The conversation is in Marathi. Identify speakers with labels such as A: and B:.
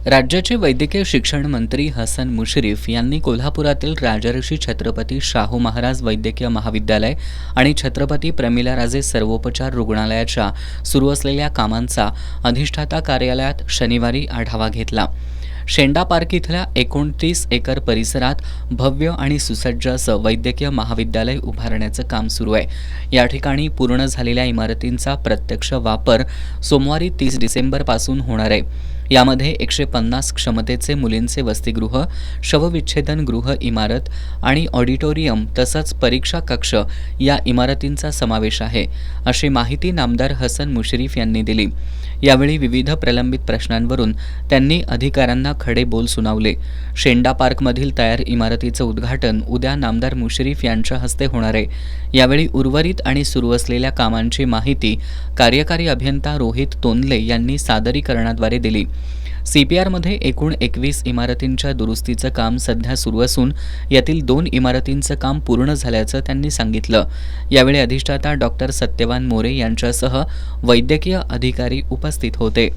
A: राज्याचे वैद्यकीय शिक्षण मंत्री हसन मुश्रीफ यांनी कोल्हापुरातील राजर्षी छत्रपती शाहू महाराज वैद्यकीय महाविद्यालय आणि छत्रपती प्रमिलाराजे सर्वोपचार रुग्णालयाच्या सुरू असलेल्या कामांचा अधिष्ठाता कार्यालयात शनिवारी आढावा घेतला। शेंडा पार्क इथल्या 29 एकर परिसरात भव्य आणि सुसज्ज असं वैद्यकीय महाविद्यालय उभारण्याचं काम सुरू आहे। या ठिकाणी पूर्ण झालेल्या इमारतींचा प्रत्यक्ष वापर सोमवारी 30 डिसेंबरपासून होणार आहे। यामध्ये 150 क्षमतेचे मुलींचे वसतिगृह, शवविच्छेदन गृह इमारत आणि ऑडिटोरियम तसंच परीक्षा कक्ष या इमारतींचा समावेश आहे, अशी माहिती नामदार हसन मुश्रीफ यांनी दिली। यावेळी विविध प्रलंबित प्रश्नांवरून त्यांनी अधिकाऱ्यांना खडे बोल सुनावले। शेंडा पार्कमधील तयार इमारतीचं उद्घाटन उद्या नामदार मुश्रीफ यांच्या हस्ते होणार आहे। यावेळी उर्वरित आणि सुरू असलेल्या कामांची माहिती कार्यकारी अभियंता रोहित तोनले यांनी सादरीकरणाद्वारे दिली। सीपीआरमध्ये एकूण 21 इमारतींच्या दुरुस्तीचं काम सध्या सुरू असून यातील 2 इमारतींचं काम पूर्ण झाल्याचं त्यांनी सांगितलं। यावेळी अधिष्ठाता डॉक्टर सत्यवान मोरे यांच्यासह वैद्यकीय अधिकारी उपस्थित होते।